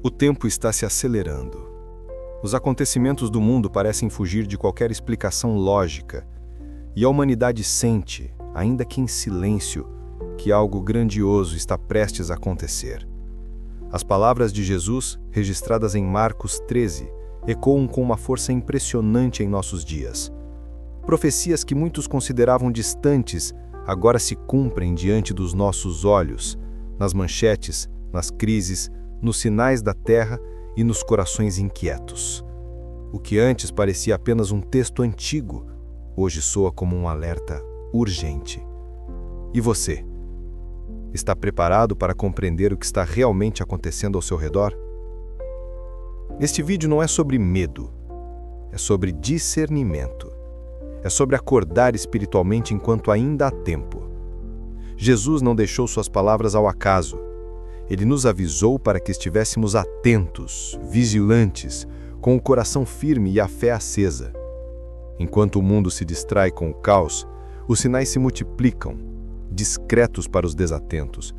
O tempo está se acelerando. Os acontecimentos do mundo parecem fugir de qualquer explicação lógica, e a humanidade sente, ainda que em silêncio, que algo grandioso está prestes a acontecer. As palavras de Jesus, registradas em Marcos 13, ecoam com uma força impressionante em nossos dias. Profecias que muitos consideravam distantes agora se cumprem diante dos nossos olhos, nas manchetes, nas crises, nos sinais da terra e nos corações inquietos. O que antes parecia apenas um texto antigo, hoje soa como um alerta urgente. E você? Está preparado para compreender o que está realmente acontecendo ao seu redor? Este vídeo não é sobre medo, é sobre discernimento. É sobre acordar espiritualmente enquanto ainda há tempo. Jesus não deixou suas palavras ao acaso. Ele nos avisou para que estivéssemos atentos, vigilantes, com o coração firme e a fé acesa. Enquanto o mundo se distrai com o caos, os sinais se multiplicam, discretos para os desatentos,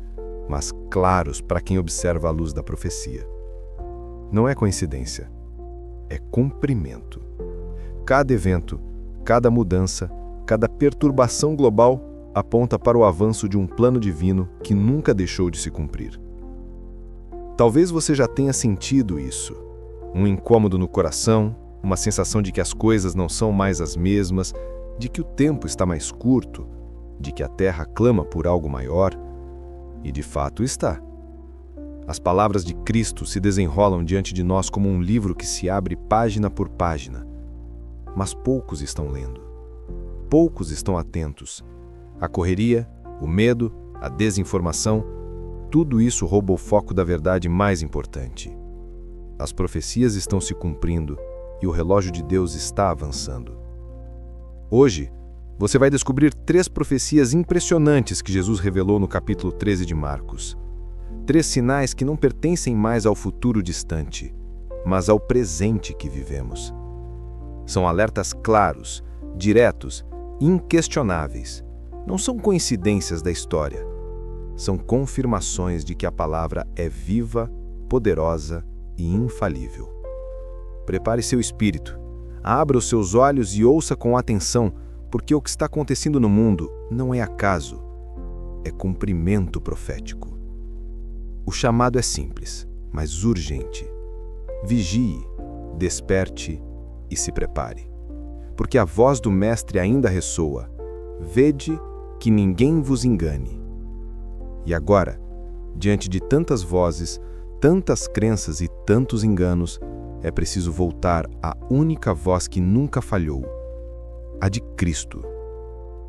mas claros para quem observa a luz da profecia. Não é coincidência, é cumprimento. Cada evento, cada mudança, cada perturbação global aponta para o avanço de um plano divino que nunca deixou de se cumprir. Talvez você já tenha sentido isso. Um incômodo no coração, uma sensação de que as coisas não são mais as mesmas, de que o tempo está mais curto, de que a Terra clama por algo maior. E de fato está. As palavras de Cristo se desenrolam diante de nós como um livro que se abre página por página. Mas poucos estão lendo. Poucos estão atentos. A correria, o medo, a desinformação, tudo isso rouba o foco da verdade mais importante. As profecias estão se cumprindo e o relógio de Deus está avançando. Hoje, você vai descobrir 3 profecias impressionantes que Jesus revelou no capítulo 13 de Marcos. 3 sinais que não pertencem mais ao futuro distante, mas ao presente que vivemos. São alertas claros, diretos, inquestionáveis. Não são coincidências da história. São confirmações de que a palavra é viva, poderosa e infalível. Prepare seu espírito, abra os seus olhos e ouça com atenção, porque o que está acontecendo no mundo não é acaso, é cumprimento profético. O chamado é simples, mas urgente. Vigie, desperte e se prepare, porque a voz do Mestre ainda ressoa: vede que ninguém vos engane. E agora, diante de tantas vozes, tantas crenças e tantos enganos, é preciso voltar à única voz que nunca falhou, a de Cristo.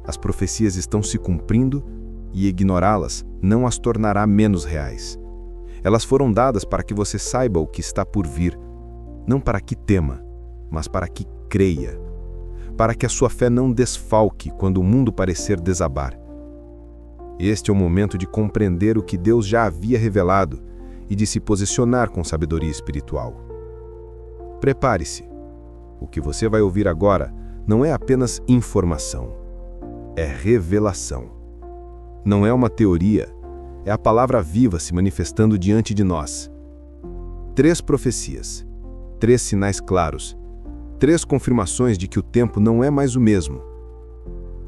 As profecias estão se cumprindo e ignorá-las não as tornará menos reais. Elas foram dadas para que você saiba o que está por vir, não para que tema, mas para que creia, para que a sua fé não desfalque quando o mundo parecer desabar. Este é o momento de compreender o que Deus já havia revelado e de se posicionar com sabedoria espiritual. Prepare-se. O que você vai ouvir agora não é apenas informação, é revelação. Não é uma teoria, é a palavra viva se manifestando diante de nós. 3 profecias, 3 sinais claros, 3 confirmações de que o tempo não é mais o mesmo.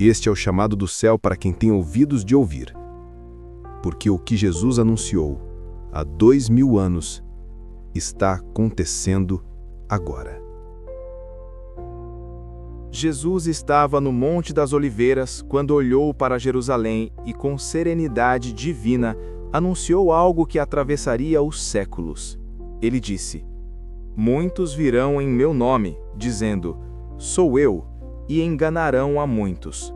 Este é o chamado do céu para quem tem ouvidos de ouvir. Porque o que Jesus anunciou há 2000 anos está acontecendo agora. Jesus estava no Monte das Oliveiras quando olhou para Jerusalém e, com serenidade divina, anunciou algo que atravessaria os séculos. Ele disse: muitos virão em meu nome, dizendo: sou eu, e enganarão a muitos.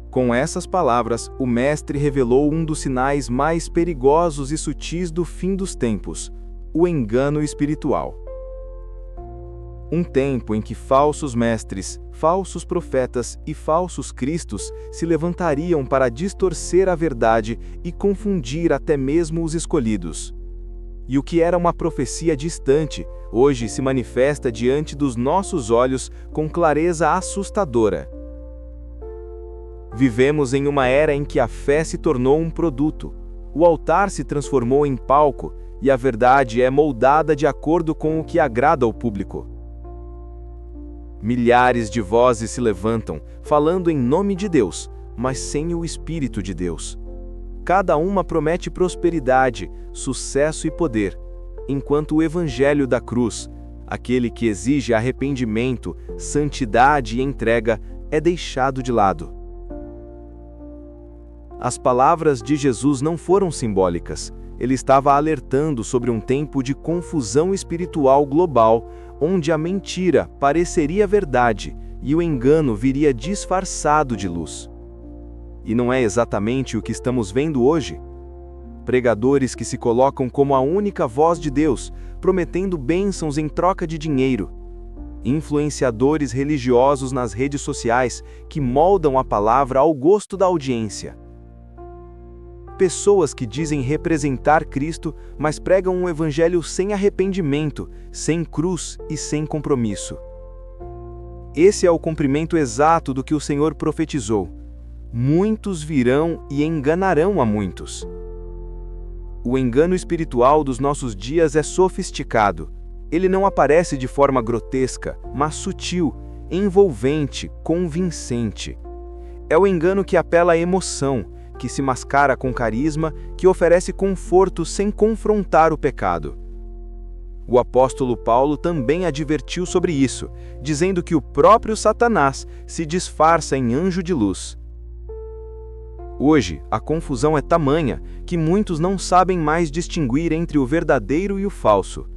Com essas palavras, o Mestre revelou um dos sinais mais perigosos e sutis do fim dos tempos, o engano espiritual. Um tempo em que falsos mestres, falsos profetas e falsos cristos se levantariam para distorcer a verdade e confundir até mesmo os escolhidos. E o que era uma profecia distante, hoje se manifesta diante dos nossos olhos com clareza assustadora. Vivemos em uma era em que a fé se tornou um produto, O altar se transformou em palco e a verdade é moldada de acordo com o que agrada ao público. Milhares de vozes se levantam, falando em nome de Deus, mas sem o Espírito de Deus. Cada uma promete prosperidade, sucesso e poder, enquanto o Evangelho da cruz, aquele que exige arrependimento, santidade e entrega, é deixado de lado. As palavras de Jesus não foram simbólicas. Ele estava alertando sobre um tempo de confusão espiritual global, onde a mentira pareceria verdade e o engano viria disfarçado de luz. E não é exatamente o que estamos vendo hoje? Pregadores que se colocam como a única voz de Deus, prometendo bênçãos em troca de dinheiro. Influenciadores religiosos nas redes sociais que moldam a palavra ao gosto da audiência. Pessoas que dizem representar Cristo, mas pregam um evangelho sem arrependimento, sem cruz e sem compromisso. Esse é o cumprimento exato do que o Senhor profetizou. Muitos virão e enganarão a muitos. O engano espiritual dos nossos dias é sofisticado. Ele não aparece de forma grotesca, mas sutil, envolvente, convincente. É o engano que apela à emoção, que se mascara com carisma, que oferece conforto sem confrontar o pecado. O apóstolo Paulo também advertiu sobre isso, dizendo que o próprio Satanás se disfarça em anjo de luz. Hoje, a confusão é tamanha que muitos não sabem mais distinguir entre o verdadeiro e o falso.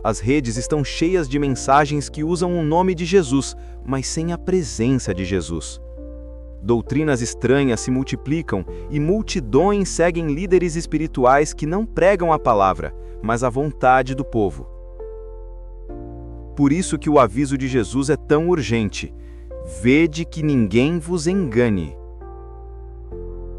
As redes estão cheias de mensagens que usam o nome de Jesus, mas sem a presença de Jesus. Doutrinas estranhas se multiplicam e multidões seguem líderes espirituais que não pregam a palavra, mas a vontade do povo. Por isso que o aviso de Jesus é tão urgente: vede que ninguém vos engane.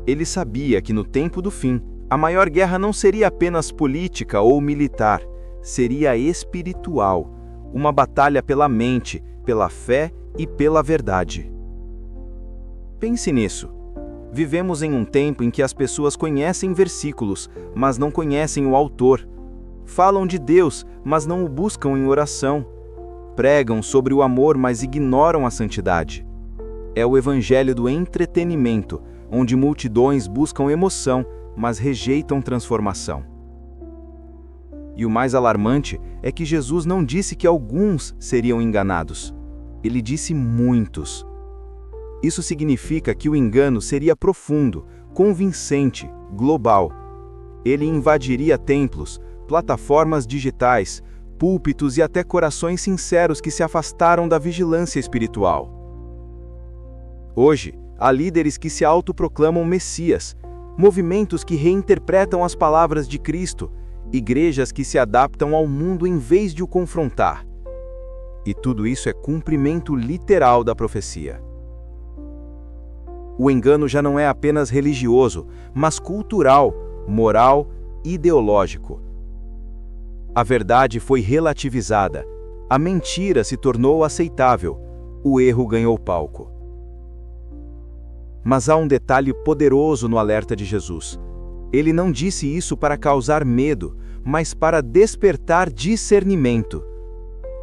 Ele sabia que no tempo do fim, a maior guerra não seria apenas política ou militar, seria espiritual, uma batalha pela mente, pela fé e pela verdade. Pense nisso. Vivemos em um tempo em que as pessoas conhecem versículos, mas não conhecem o autor. Falam de Deus, mas não o buscam em oração. Pregam sobre o amor, mas ignoram a santidade. É o evangelho do entretenimento, onde multidões buscam emoção, mas rejeitam transformação. E o mais alarmante é que Jesus não disse que alguns seriam enganados. Ele disse muitos. Isso significa que o engano seria profundo, convincente, global. Ele invadiria templos, plataformas digitais, púlpitos e até corações sinceros que se afastaram da vigilância espiritual. Hoje, há líderes que se autoproclamam Messias, movimentos que reinterpretam as palavras de Cristo, igrejas que se adaptam ao mundo em vez de o confrontar. E tudo isso é cumprimento literal da profecia. O engano já não é apenas religioso, mas cultural, moral, ideológico. A verdade foi relativizada, a mentira se tornou aceitável, o erro ganhou palco. Mas há um detalhe poderoso no alerta de Jesus. Ele não disse isso para causar medo, mas para despertar discernimento.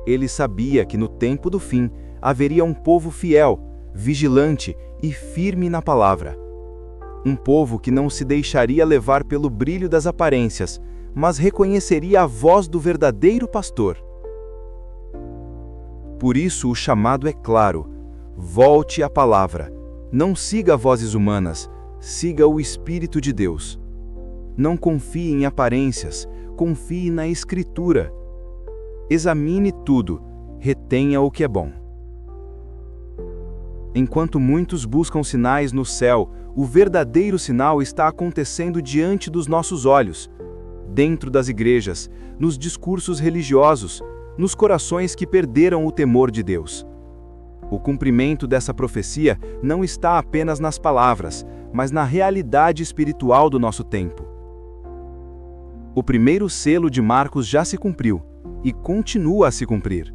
Ele sabia que no tempo do fim haveria um povo fiel, vigilante e firme na palavra. Um povo que não se deixaria levar pelo brilho das aparências, mas reconheceria a voz do verdadeiro pastor. Por isso o chamado é claro: volte à palavra. Não siga vozes humanas, siga o Espírito de Deus. Não confie em aparências, confie na Escritura. Examine tudo, retenha o que é bom. Enquanto muitos buscam sinais no céu, o verdadeiro sinal está acontecendo diante dos nossos olhos, dentro das igrejas, nos discursos religiosos, nos corações que perderam o temor de Deus. O cumprimento dessa profecia não está apenas nas palavras, mas na realidade espiritual do nosso tempo. O primeiro selo de Marcos já se cumpriu e continua a se cumprir.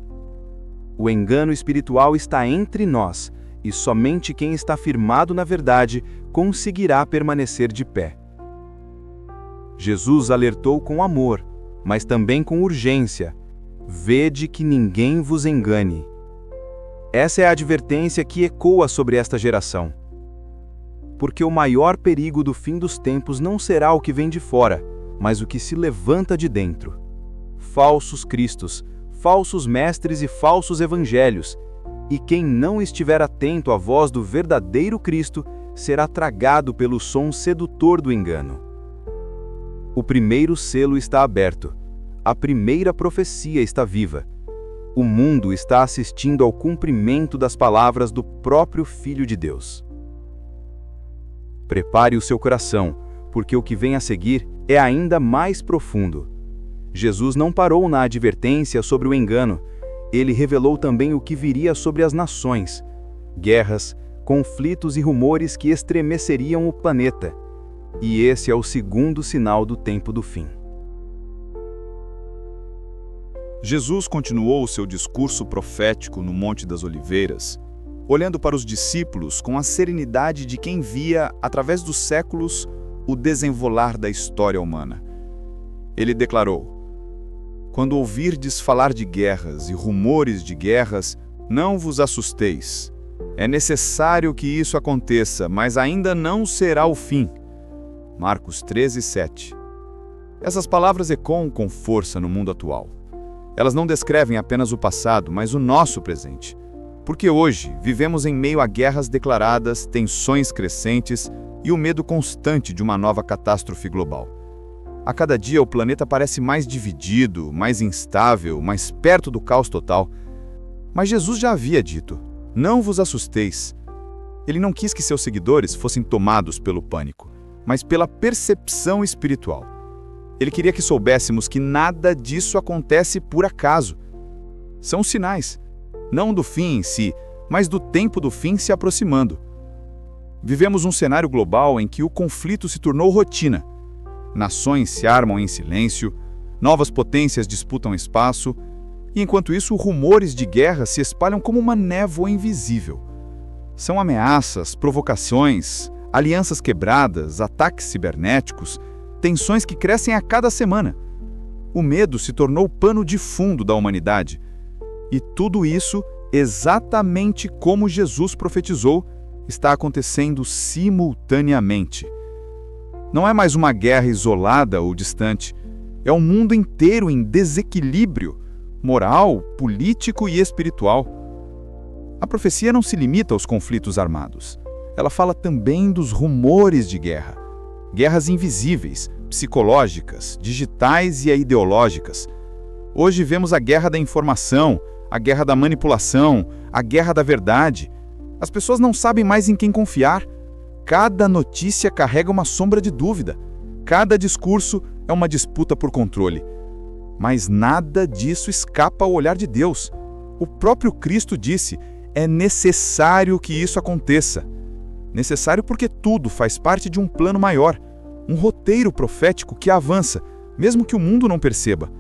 O engano espiritual está entre nós, e somente quem está firmado na verdade conseguirá permanecer de pé. Jesus alertou com amor, mas também com urgência: vede que ninguém vos engane. Essa é a advertência que ecoa sobre esta geração. Porque o maior perigo do fim dos tempos não será o que vem de fora, mas o que se levanta de dentro. Falsos cristos, falsos mestres e falsos evangelhos. E quem não estiver atento à voz do verdadeiro Cristo será tragado pelo som sedutor do engano. O primeiro selo está aberto. A primeira profecia está viva. O mundo está assistindo ao cumprimento das palavras do próprio Filho de Deus. Prepare o seu coração, porque o que vem a seguir é ainda mais profundo. Jesus não parou na advertência sobre o engano. Ele revelou também o que viria sobre as nações: guerras, conflitos e rumores que estremeceriam o planeta. E esse é o segundo sinal do tempo do fim. Jesus continuou seu discurso profético no Monte das Oliveiras, olhando para os discípulos com a serenidade de quem via, através dos séculos, o desenrolar da história humana. Ele declarou: quando ouvirdes falar de guerras e rumores de guerras, não vos assusteis. É necessário que isso aconteça, mas ainda não será o fim. Marcos 13:7. Essas palavras ecoam com força no mundo atual. Elas não descrevem apenas o passado, mas o nosso presente. Porque hoje vivemos em meio a guerras declaradas, tensões crescentes e o medo constante de uma nova catástrofe global. A cada dia o planeta parece mais dividido, mais instável, mais perto do caos total. Mas Jesus já havia dito: não vos assusteis. Ele não quis que seus seguidores fossem tomados pelo pânico, mas pela percepção espiritual. Ele queria que soubéssemos que nada disso acontece por acaso. São sinais, não do fim em si, mas do tempo do fim se aproximando. Vivemos um cenário global em que o conflito se tornou rotina. Nações se armam em silêncio, novas potências disputam espaço, e enquanto isso, rumores de guerra se espalham como uma névoa invisível. São ameaças, provocações, alianças quebradas, ataques cibernéticos, tensões que crescem a cada semana. O medo se tornou o pano de fundo da humanidade. E tudo isso, exatamente como Jesus profetizou, está acontecendo simultaneamente. Não é mais uma guerra isolada ou distante. É um mundo inteiro em desequilíbrio moral, político e espiritual. A profecia não se limita aos conflitos armados. Ela fala também dos rumores de guerra. Guerras invisíveis, psicológicas, digitais e ideológicas. Hoje vemos a guerra da informação, a guerra da manipulação, a guerra da verdade. As pessoas não sabem mais em quem confiar. Cada notícia carrega uma sombra de dúvida. Cada discurso é uma disputa por controle. Mas nada disso escapa ao olhar de Deus. O próprio Cristo disse: é necessário que isso aconteça. Necessário porque tudo faz parte de um plano maior, um roteiro profético que avança, mesmo que o mundo não perceba.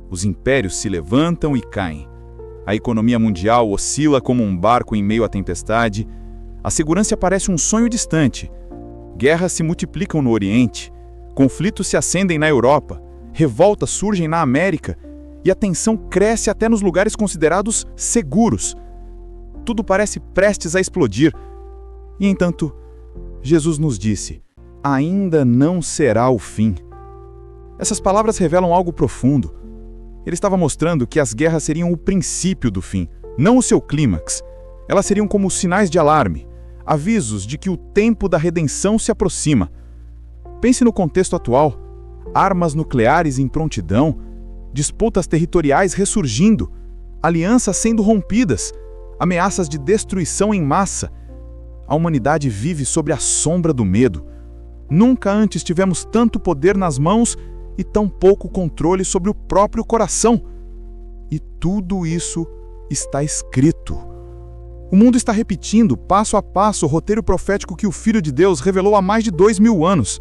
Os impérios se levantam e caem. A economia mundial oscila como um barco em meio à tempestade. A segurança parece um sonho distante. Guerras se multiplicam no Oriente. Conflitos se acendem na Europa. Revoltas surgem na América. E a tensão cresce até nos lugares considerados seguros. Tudo parece prestes a explodir. E, entanto, Jesus nos disse: ainda não será o fim. Essas palavras revelam algo profundo. Ele estava mostrando que as guerras seriam o princípio do fim, não o seu clímax. Elas seriam como sinais de alarme, avisos de que o tempo da redenção se aproxima. Pense no contexto atual: armas nucleares em prontidão, disputas territoriais ressurgindo, alianças sendo rompidas, ameaças de destruição em massa. A humanidade vive sobre a sombra do medo. Nunca antes tivemos tanto poder nas mãos e tão pouco controle sobre o próprio coração. E tudo isso está escrito. O mundo está repetindo, passo a passo, o roteiro profético que o Filho de Deus revelou há mais de 2000 anos.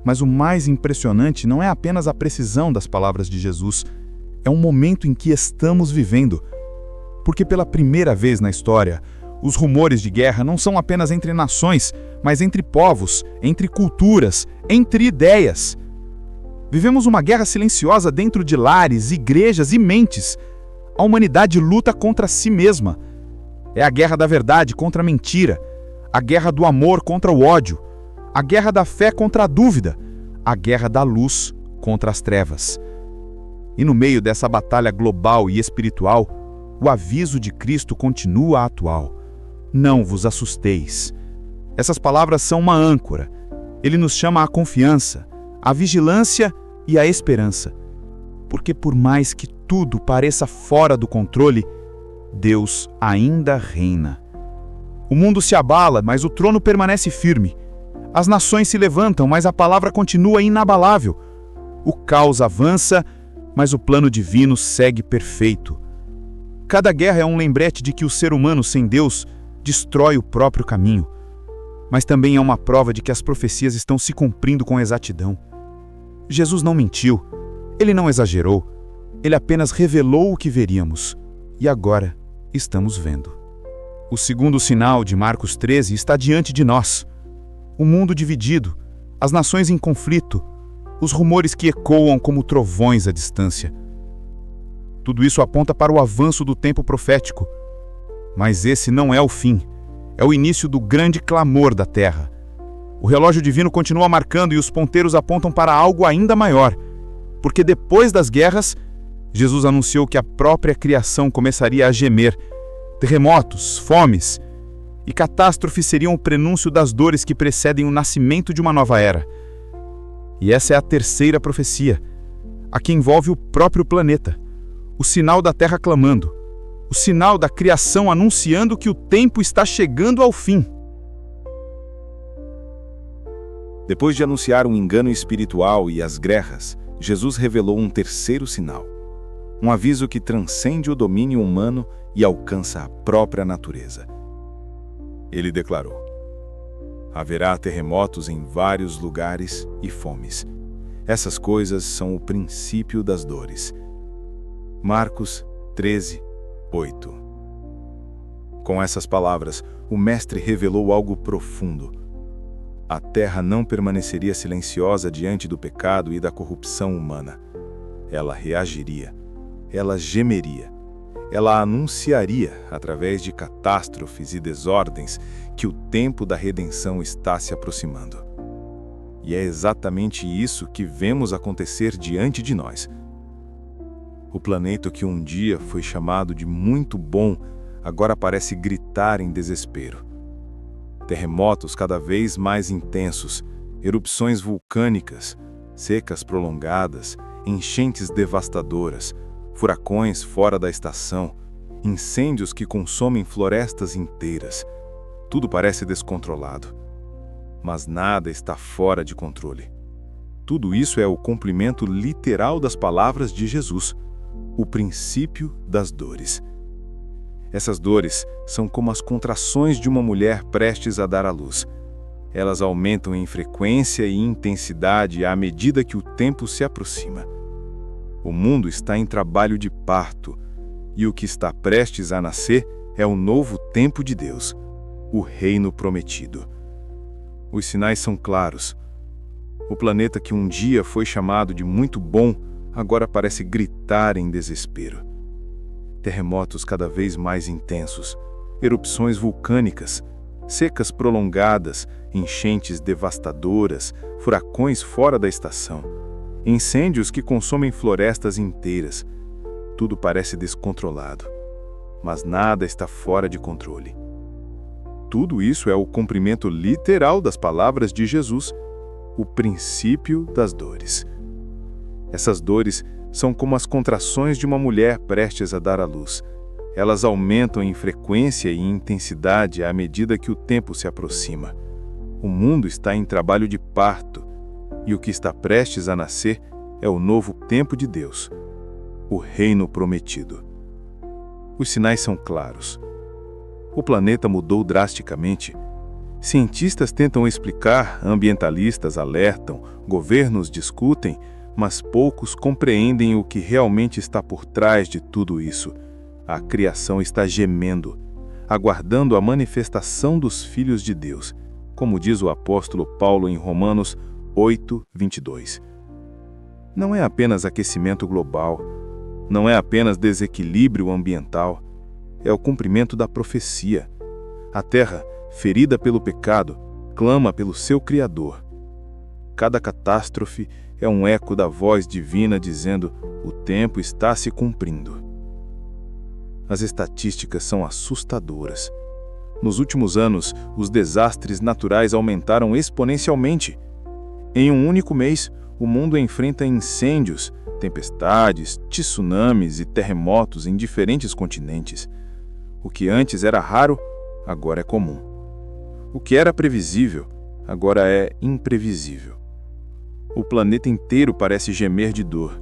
Mas o mais impressionante não é apenas a precisão das palavras de Jesus, é um momento em que estamos vivendo. Porque pela primeira vez na história, os rumores de guerra não são apenas entre nações, mas entre povos, entre culturas, entre ideias. Vivemos uma guerra silenciosa dentro de lares, igrejas e mentes. A humanidade luta contra si mesma. É a guerra da verdade contra a mentira, a guerra do amor contra o ódio, a guerra da fé contra a dúvida, a guerra da luz contra as trevas. E no meio dessa batalha global e espiritual, o aviso de Cristo continua atual. Não vos assusteis. Essas palavras são uma âncora. Ele nos chama à confiança, à vigilância e à esperança. Porque por mais que tudo pareça fora do controle, Deus ainda reina. O mundo se abala, mas o trono permanece firme. As nações se levantam, mas a palavra continua inabalável. O caos avança, mas o plano divino segue perfeito. Cada guerra é um lembrete de que o ser humano sem Deus destrói o próprio caminho. Mas também é uma prova de que as profecias estão se cumprindo com exatidão. Jesus não mentiu, ele não exagerou, ele apenas revelou o que veríamos. E agora estamos vendo. O segundo sinal de Marcos 13 está diante de nós. O mundo dividido, as nações em conflito, os rumores que ecoam como trovões à distância. Tudo isso aponta para o avanço do tempo profético. Mas esse não é o fim. É o início do grande clamor da terra. O relógio divino continua marcando e os ponteiros apontam para algo ainda maior. Porque depois das guerras, Jesus anunciou que a própria criação começaria a gemer. Terremotos, fomes e catástrofes seriam o prenúncio das dores que precedem o nascimento de uma nova era. E essa é a terceira profecia, a que envolve o próprio planeta. O sinal da terra clamando. O sinal da criação anunciando que o tempo está chegando ao fim. Depois de anunciar um engano espiritual e as guerras, Jesus revelou um terceiro sinal. Um aviso que transcende o domínio humano e alcança a própria natureza. Ele declarou: haverá terremotos em vários lugares e fomes. Essas coisas são o princípio das dores. Marcos 13, 8. Com essas palavras, o Mestre revelou algo profundo. A terra não permaneceria silenciosa diante do pecado e da corrupção humana. Ela reagiria, ela gemeria, ela anunciaria, através de catástrofes e desordens, que o tempo da redenção está se aproximando. E é exatamente isso que vemos acontecer diante de nós. O planeta que um dia foi chamado de muito bom, agora parece gritar em desespero. Terremotos cada vez mais intensos, erupções vulcânicas, secas prolongadas, enchentes devastadoras, furacões fora da estação, incêndios que consomem florestas inteiras. Tudo parece descontrolado. Mas nada está fora de controle. Tudo isso é o cumprimento literal das palavras de Jesus, o princípio das dores. Essas dores são como as contrações de uma mulher prestes a dar à luz. Elas aumentam em frequência e intensidade à medida que o tempo se aproxima. O mundo está em trabalho de parto, e o que está prestes a nascer é o novo tempo de Deus, o reino prometido. Os sinais são claros. O planeta que um dia foi chamado de muito bom, agora parece gritar em desespero. Terremotos cada vez mais intensos, erupções vulcânicas, secas prolongadas, enchentes devastadoras, furacões fora da estação, incêndios que consomem florestas inteiras. Tudo parece descontrolado, mas nada está fora de controle. Tudo isso é o cumprimento literal das palavras de Jesus, o princípio das dores. Essas dores são como as contrações de uma mulher prestes a dar à luz. Elas aumentam em frequência e intensidade à medida que o tempo se aproxima. O mundo está em trabalho de parto, e o que está prestes a nascer é o novo tempo de Deus, o reino prometido. Os sinais são claros. O planeta mudou drasticamente. Cientistas tentam explicar, ambientalistas alertam, governos discutem, mas poucos compreendem o que realmente está por trás de tudo isso. A criação está gemendo, aguardando a manifestação dos filhos de Deus, como diz o apóstolo Paulo em Romanos 8, 22. Não é apenas aquecimento global, não é apenas desequilíbrio ambiental, é o cumprimento da profecia. A Terra, ferida pelo pecado, clama pelo seu Criador. Cada catástrofe é um eco da voz divina dizendo: o tempo está se cumprindo. As estatísticas são assustadoras. Nos últimos anos, os desastres naturais aumentaram exponencialmente. Em um único mês, o mundo enfrenta incêndios, tempestades, tsunamis e terremotos em diferentes continentes. O que antes era raro, agora é comum. O que era previsível, agora é imprevisível. O planeta inteiro parece gemer de dor.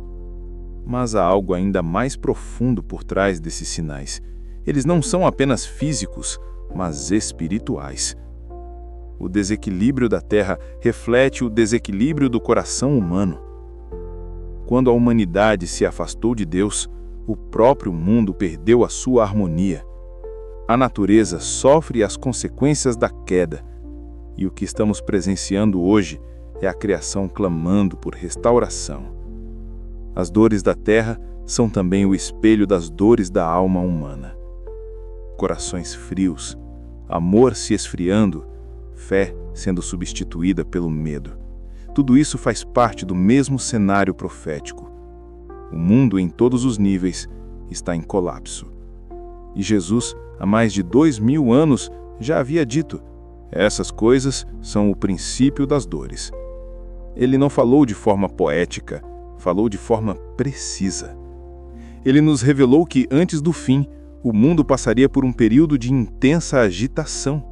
Mas há algo ainda mais profundo por trás desses sinais. Eles não são apenas físicos, mas espirituais. O desequilíbrio da Terra reflete o desequilíbrio do coração humano. Quando a humanidade se afastou de Deus, o próprio mundo perdeu a sua harmonia. A natureza sofre as consequências da queda, e o que estamos presenciando hoje é a criação clamando por restauração. As dores da terra são também o espelho das dores da alma humana. Corações frios, amor se esfriando, fé sendo substituída pelo medo. Tudo isso faz parte do mesmo cenário profético. O mundo, em todos os níveis, está em colapso. E Jesus, há mais de 2000 anos, já havia dito: essas coisas são o princípio das dores. Ele não falou de forma poética, falou de forma precisa. Ele nos revelou que, antes do fim, o mundo passaria por um período de intensa agitação.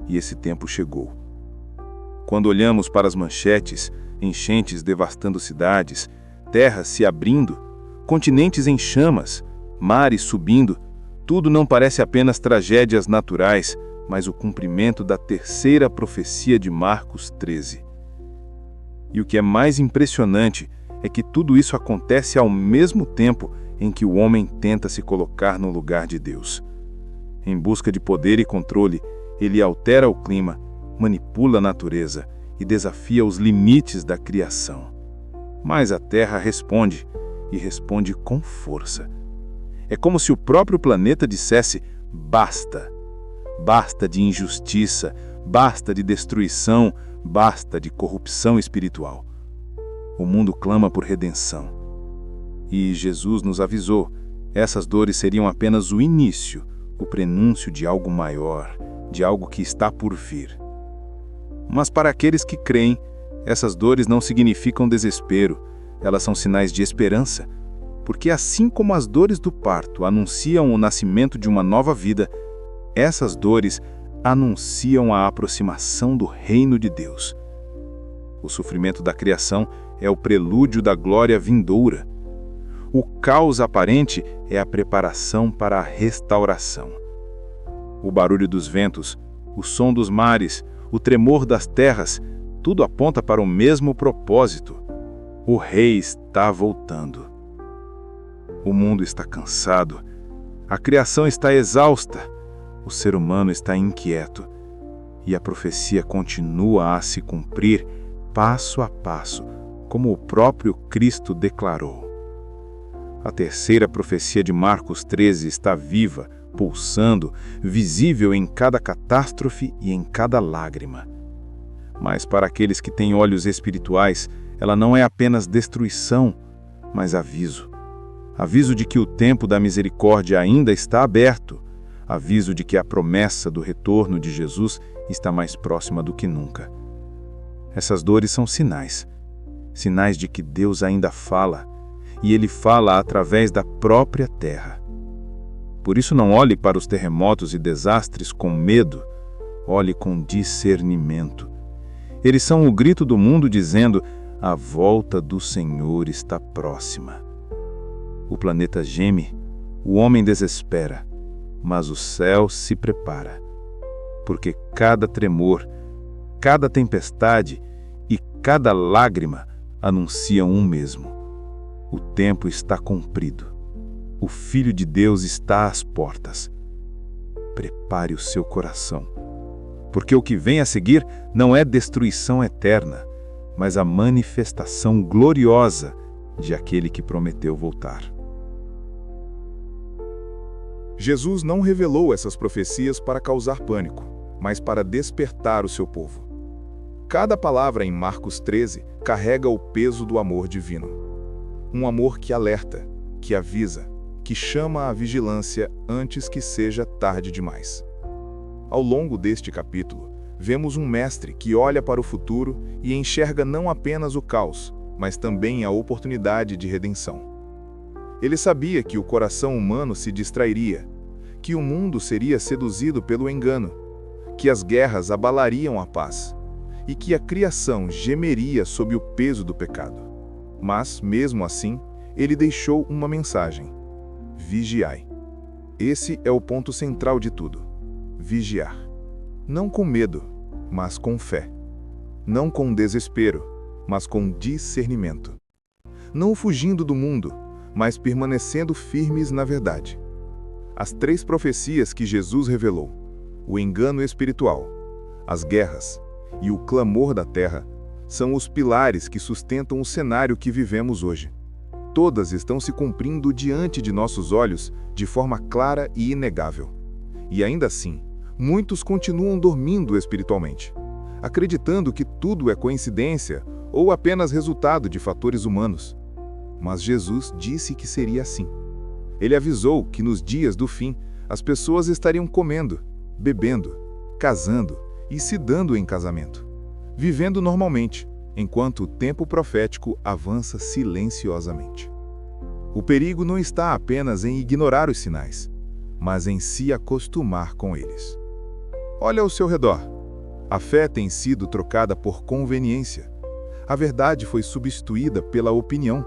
E esse tempo chegou. Quando olhamos para as manchetes, enchentes devastando cidades, terras se abrindo, continentes em chamas, mares subindo, tudo não parece apenas tragédias naturais, mas o cumprimento da terceira profecia de Marcos 13. E o que é mais impressionante é que tudo isso acontece ao mesmo tempo em que o homem tenta se colocar no lugar de Deus. Em busca de poder e controle, ele altera o clima, manipula a natureza e desafia os limites da criação. Mas a terra responde, e responde com força. É como se o próprio planeta dissesse: basta! Basta de injustiça, basta de destruição, basta de corrupção espiritual. O mundo clama por redenção. E Jesus nos avisou: essas dores seriam apenas o início, o prenúncio de algo maior, de algo que está por vir. Mas para aqueles que creem, essas dores não significam desespero, elas são sinais de esperança, porque assim como as dores do parto anunciam o nascimento de uma nova vida, essas dores anunciam a aproximação do reino de Deus. O sofrimento da criação é o prelúdio da glória vindoura. O caos aparente é a preparação para a restauração. O barulho dos ventos, o som dos mares, o tremor das terras, tudo aponta para o mesmo propósito. O Rei está voltando. O mundo está cansado, a criação está exausta, o ser humano está inquieto, e a profecia continua a se cumprir passo a passo, como o próprio Cristo declarou. A terceira profecia de Marcos 13 está viva, pulsando, visível em cada catástrofe e em cada lágrima. Mas para aqueles que têm olhos espirituais, ela não é apenas destruição, mas aviso. Aviso de que o tempo da misericórdia ainda está aberto. Aviso de que a promessa do retorno de Jesus está mais próxima do que nunca. Essas dores são sinais. Sinais de que Deus ainda fala, e Ele fala através da própria terra. Por isso não olhe para os terremotos e desastres com medo, olhe com discernimento. Eles são o grito do mundo dizendo: a volta do Senhor está próxima. O planeta geme, o homem desespera, mas o céu se prepara. Porque cada tremor, cada tempestade e cada lágrima anunciam um mesmo: o tempo está cumprido. O Filho de Deus está às portas. Prepare o seu coração, porque o que vem a seguir não é destruição eterna, mas a manifestação gloriosa de aquele que prometeu voltar. Jesus não revelou essas profecias para causar pânico, mas para despertar o seu povo. Cada palavra em Marcos 13 carrega o peso do amor divino. Um amor que alerta, que avisa, que chama à vigilância antes que seja tarde demais. Ao longo deste capítulo, vemos um mestre que olha para o futuro e enxerga não apenas o caos, mas também a oportunidade de redenção. Ele sabia que o coração humano se distrairia, que o mundo seria seduzido pelo engano, que as guerras abalariam a paz e que a criação gemeria sob o peso do pecado. Mas, mesmo assim, ele deixou uma mensagem: vigiai. Esse é o ponto central de tudo. Vigiar. Não com medo, mas com fé. Não com desespero, mas com discernimento. Não fugindo do mundo, mas permanecendo firmes na verdade. As 3 profecias que Jesus revelou, o engano espiritual, as guerras e o clamor da terra, são os pilares que sustentam o cenário que vivemos hoje. Todas estão se cumprindo diante de nossos olhos de forma clara e inegável. E ainda assim, muitos continuam dormindo espiritualmente, acreditando que tudo é coincidência ou apenas resultado de fatores humanos. Mas Jesus disse que seria assim. Ele avisou que nos dias do fim, as pessoas estariam comendo, bebendo, casando e se dando em casamento, vivendo normalmente, enquanto o tempo profético avança silenciosamente. O perigo não está apenas em ignorar os sinais, mas em se acostumar com eles. Olha ao seu redor. A fé tem sido trocada por conveniência. A verdade foi substituída pela opinião,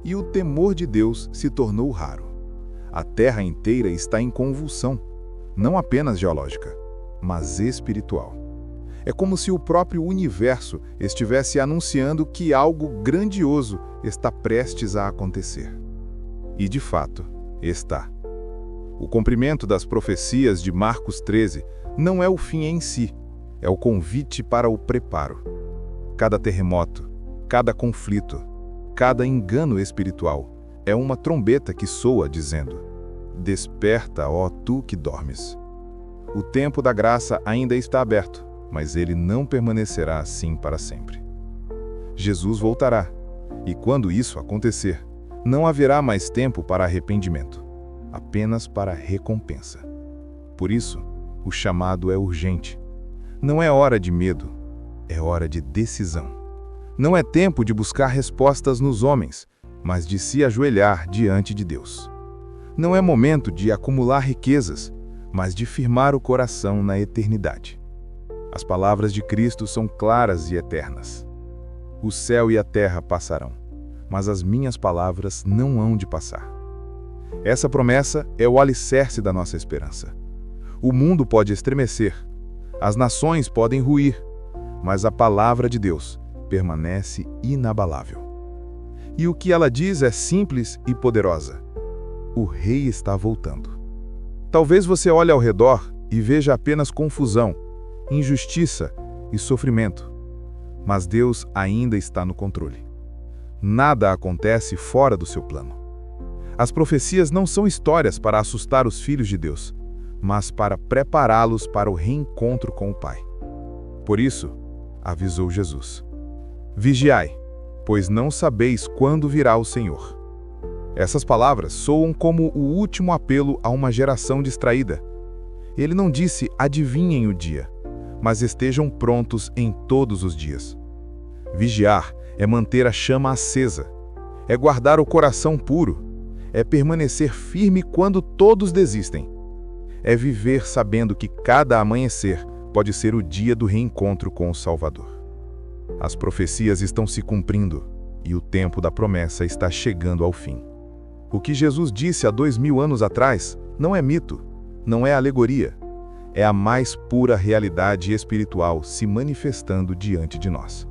e o temor de Deus se tornou raro. A terra inteira está em convulsão, não apenas geológica, mas espiritual. É como se o próprio universo estivesse anunciando que algo grandioso está prestes a acontecer. E de fato, está. O cumprimento das profecias de Marcos 13 não é o fim em si, é o convite para o preparo. Cada terremoto, cada conflito, cada engano espiritual é uma trombeta que soa dizendo: desperta, ó tu que dormes. O tempo da graça ainda está aberto, mas ele não permanecerá assim para sempre. Jesus voltará, e quando isso acontecer, não haverá mais tempo para arrependimento, apenas para recompensa. Por isso, o chamado é urgente. Não é hora de medo, é hora de decisão. Não é tempo de buscar respostas nos homens, mas de se ajoelhar diante de Deus. Não é momento de acumular riquezas, mas de firmar o coração na eternidade. As palavras de Cristo são claras e eternas. O céu e a terra passarão, mas as minhas palavras não hão de passar. Essa promessa é o alicerce da nossa esperança. O mundo pode estremecer, as nações podem ruir, mas a palavra de Deus permanece inabalável. E o que ela diz é simples e poderosa: o Rei está voltando. Talvez você olhe ao redor e veja apenas confusão, injustiça e sofrimento, mas Deus ainda está no controle. Nada acontece fora do seu plano. As profecias não são histórias para assustar os filhos de Deus, mas para prepará-los para o reencontro com o Pai. Por isso, avisou Jesus: vigiai, pois não sabeis quando virá o Senhor. Essas palavras soam como o último apelo a uma geração distraída. Ele não disse adivinhem o dia, mas estejam prontos em todos os dias. Vigiar é manter a chama acesa, é guardar o coração puro, é permanecer firme quando todos desistem. É viver sabendo que cada amanhecer pode ser o dia do reencontro com o Salvador. As profecias estão se cumprindo e o tempo da promessa está chegando ao fim. O que Jesus disse há 2000 anos atrás não é mito, não é alegoria, é a mais pura realidade espiritual se manifestando diante de nós.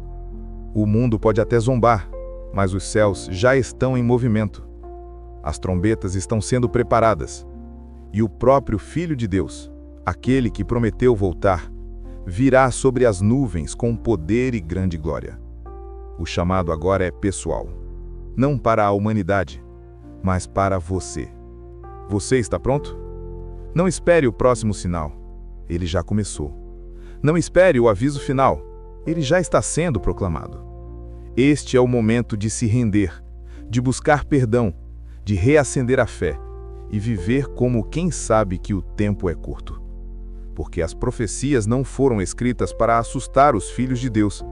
O mundo pode até zombar, mas os céus já estão em movimento. As trombetas estão sendo preparadas, e o próprio Filho de Deus, aquele que prometeu voltar, virá sobre as nuvens com poder e grande glória. O chamado agora é pessoal. não para a humanidade, mas para você. Você está pronto? Não espere o próximo sinal. Ele já começou. Não espere o aviso final. Ele já está sendo proclamado. Este é o momento de se render, de buscar perdão, de reacender a fé e viver como quem sabe que o tempo é curto. Porque as profecias não foram escritas para assustar os filhos de Deus,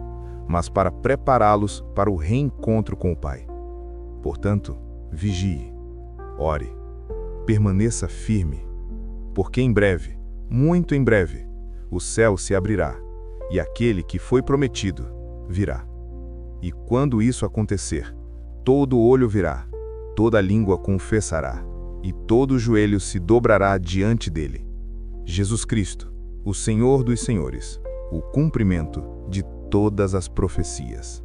mas para prepará-los para o reencontro com o Pai. Portanto, vigie, ore, permaneça firme, porque em breve, muito em breve, o céu se abrirá e aquele que foi prometido virá. E quando isso acontecer, todo olho virá, toda língua confessará e todo joelho se dobrará diante dele. Jesus Cristo, o Senhor dos Senhores, o cumprimento de todas as profecias.